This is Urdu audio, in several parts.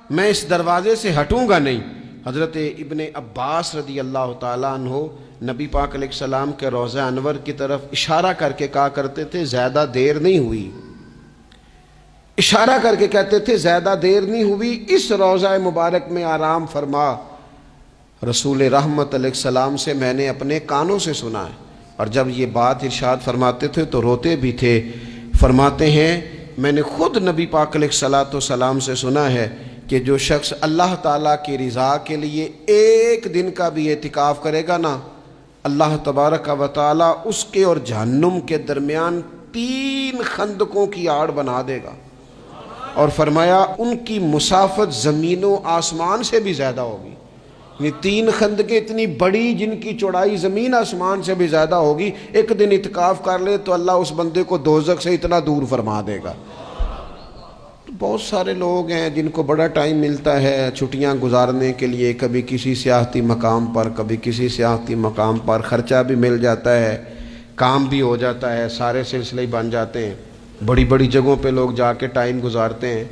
میں اس دروازے سے ہٹوں گا نہیں۔ حضرت ابن عباس رضی اللہ تعالیٰ عنہ نبی پاک علیہ السلام کے روضہ انور کی طرف اشارہ کر کے کہا کرتے تھے زیادہ دیر نہیں ہوئی، اشارہ کر کے کہتے تھے زیادہ دیر نہیں ہوئی، اس روضہ مبارک میں آرام فرما۔ رسول رحمت علیہ السلام سے میں نے اپنے کانوں سے سنا ہے، اور جب یہ بات ارشاد فرماتے تھے تو روتے بھی تھے۔ فرماتے ہیں میں نے خود نبی پاک علیہ السلام سے سنا ہے کہ جو شخص اللہ تعالیٰ کی رضا کے لیے ایک دن کا بھی اعتکاف کرے گا نا، اللہ تبارک و تعالیٰ اس کے اور جہنم کے درمیان 3 خندقوں کی آڑ بنا دے گا، اور فرمایا ان کی مسافت زمین و آسمان سے بھی زیادہ ہوگی۔ یہ 3 خندقیں اتنی بڑی جن کی چوڑائی زمین آسمان سے بھی زیادہ ہوگی، ایک دن اعتکاف کر لے تو اللہ اس بندے کو دوزخ سے اتنا دور فرما دے گا۔ بہت سارے لوگ ہیں جن کو بڑا ٹائم ملتا ہے چھٹیاں گزارنے کے لیے، کبھی کسی سیاحتی مقام پر، کبھی کسی سیاحتی مقام پر، خرچہ بھی مل جاتا ہے، کام بھی ہو جاتا ہے، سارے سلسلے ہی بن جاتے ہیں، بڑی بڑی جگہوں پہ لوگ جا کے ٹائم گزارتے ہیں۔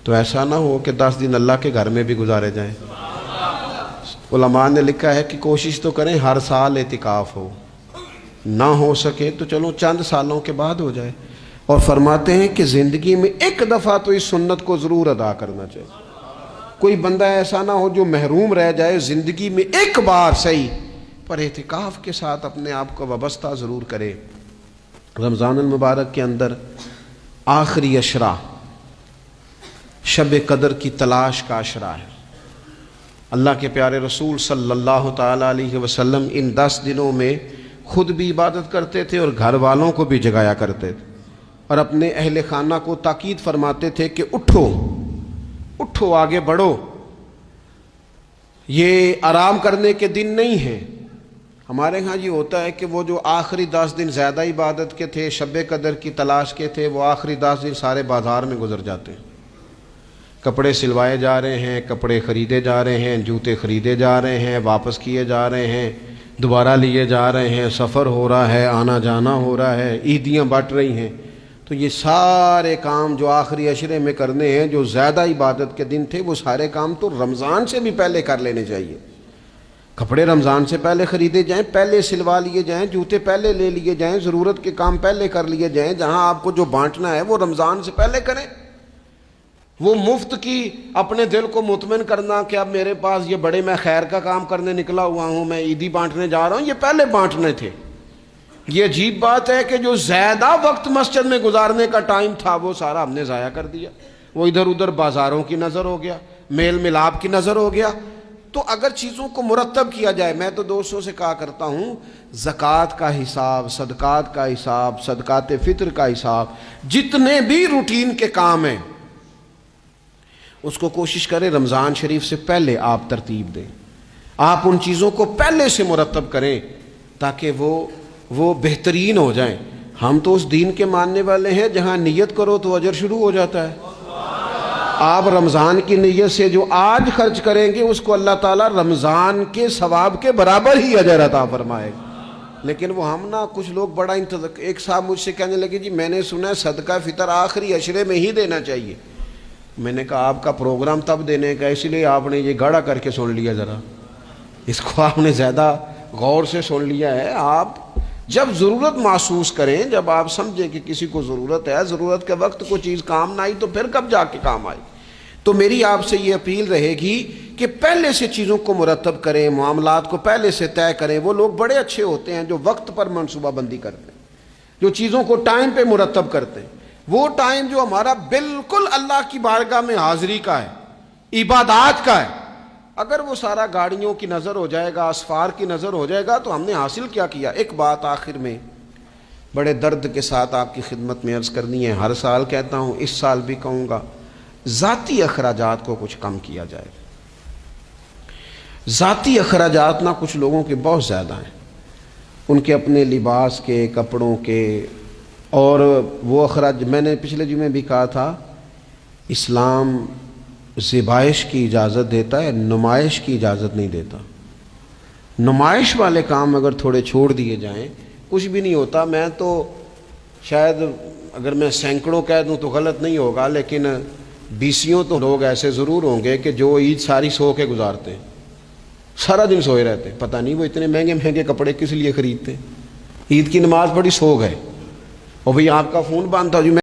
تو ایسا نہ ہو کہ 10 دن اللہ کے گھر میں بھی گزارے جائیں۔ علماء نے لکھا ہے کہ کوشش تو کریں ہر سال اعتکاف ہو، نہ ہو سکے تو چلو چند سالوں کے بعد ہو جائے، اور فرماتے ہیں کہ زندگی میں ایک دفعہ تو اس سنت کو ضرور ادا کرنا چاہیے۔ کوئی بندہ ایسا نہ ہو جو محروم رہ جائے، زندگی میں ایک بار صحیح پر اعتکاف کے ساتھ اپنے آپ کو وابستہ ضرور کرے۔ رمضان المبارک کے اندر آخری عشرہ شب قدر کی تلاش کا عشرہ ہے۔ اللہ کے پیارے رسول صلی اللہ تعالیٰ علیہ وسلم ان 10 دنوں میں خود بھی عبادت کرتے تھے اور گھر والوں کو بھی جگایا کرتے تھے، اور اپنے اہل خانہ کو تاکید فرماتے تھے کہ اٹھو اٹھو، آگے بڑھو، یہ آرام کرنے کے دن نہیں ہیں۔ ہمارے ہاں یہ ہوتا ہے کہ وہ جو آخری 10 دن زیادہ عبادت کے تھے، شب قدر کی تلاش کے تھے، وہ آخری 10 دن سارے بازار میں گزر جاتے ہیں، کپڑے سلوائے جا رہے ہیں، کپڑے خریدے جا رہے ہیں، جوتے خریدے جا رہے ہیں، واپس کیے جا رہے ہیں، دوبارہ لیے جا رہے ہیں، سفر ہو رہا ہے، آنا جانا ہو رہا ہے، عیدیاں بٹ رہی ہیں۔ تو یہ سارے کام جو آخری عشرے میں کرنے ہیں، جو زیادہ عبادت کے دن تھے، وہ سارے کام تو رمضان سے بھی پہلے کر لینے چاہیے۔ کپڑے رمضان سے پہلے خریدے جائیں، پہلے سلوا لیے جائیں، جوتے پہلے لے لیے جائیں، ضرورت کے کام پہلے کر لیے جائیں۔ جہاں آپ کو جو بانٹنا ہے وہ رمضان سے پہلے کریں۔ وہ مفت کی اپنے دل کو مطمئن کرنا کہ اب میرے پاس یہ بڑے میں خیر کا کام کرنے نکلا ہوا ہوں، میں عیدی بانٹنے جا رہا ہوں، یہ پہلے بانٹنے تھے۔ یہ عجیب بات ہے کہ جو زیادہ وقت مسجد میں گزارنے کا ٹائم تھا وہ سارا ہم نے ضائع کر دیا، وہ ادھر ادھر بازاروں کی نظر ہو گیا، میل ملاپ کی نظر ہو گیا۔ تو اگر چیزوں کو مرتب کیا جائے، میں تو دوستوں سے کہا کرتا ہوں زکوٰۃ کا حساب، صدقات کا حساب، صدقات فطر کا حساب، جتنے بھی روٹین کے کام ہیں اس کو کوشش کریں رمضان شریف سے پہلے آپ ترتیب دیں، آپ ان چیزوں کو پہلے سے مرتب کریں تاکہ وہ بہترین ہو جائیں۔ ہم تو اس دین کے ماننے والے ہیں جہاں نیت کرو تو اجر شروع ہو جاتا ہے۔ آپ رمضان کی نیت سے جو آج خرچ کریں گے اس کو اللہ تعالیٰ رمضان کے ثواب کے برابر ہی اجر عطا فرمائے گا۔ لیکن وہ ہم نا کچھ لوگ بڑا ایک صاحب مجھ سے کہنے لگے جی میں نے سنا ہے صدقہ فطر آخری عشرے میں ہی دینا چاہیے۔ میں نے کہا آپ کا پروگرام تب دینے کا، اس لیے آپ نے یہ گاڑا کر کے سن لیا، ذرا اس کو آپ نے زیادہ غور سے سن لیا ہے۔ آپ جب ضرورت محسوس کریں، جب آپ سمجھیں کہ کسی کو ضرورت ہے، ضرورت کے وقت کوئی چیز کام نہ آئی تو پھر کب جا کے کام آئی۔ تو میری آپ سے یہ اپیل رہے گی کہ پہلے سے چیزوں کو مرتب کریں، معاملات کو پہلے سے طے کریں۔ وہ لوگ بڑے اچھے ہوتے ہیں جو وقت پر منصوبہ بندی کرتے ہیں، جو چیزوں کو ٹائم پہ مرتب کرتے ہیں۔ وہ ٹائم جو ہمارا بالکل اللہ کی بارگاہ میں حاضری کا ہے، عبادات کا ہے، اگر وہ سارا گاڑیوں کی نظر ہو جائے گا، اسفار کی نظر ہو جائے گا تو ہم نے حاصل کیا کیا۔ ایک بات آخر میں بڑے درد کے ساتھ آپ کی خدمت میں عرض کرنی ہے، ہر سال کہتا ہوں، اس سال بھی کہوں گا، ذاتی اخراجات کو کچھ کم کیا جائے۔ ذاتی اخراجات نہ کچھ لوگوں کے بہت زیادہ ہیں، ان کے اپنے لباس کے، کپڑوں کے، اور وہ اخراج میں نے پچھلے جمعے بھی کہا تھا، اسلام ذبائش کی اجازت دیتا ہے، نمائش کی اجازت نہیں دیتا۔ نمائش والے کام اگر تھوڑے چھوڑ دیے جائیں کچھ بھی نہیں ہوتا۔ میں تو شاید اگر میں سینکڑوں کہہ دوں تو غلط نہیں ہوگا، لیکن بیسیوں تو لوگ ایسے ضرور ہوں گے کہ جو عید ساری سو کے گزارتے ہیں، سارا دن سوئے رہتے ہیں، پتہ نہیں وہ اتنے مہنگے مہنگے کپڑے کس لیے خریدتے ہیں۔ عید کی نماز بڑی سوگ ہے، اور بھئی آپ کا فون بند تھا جی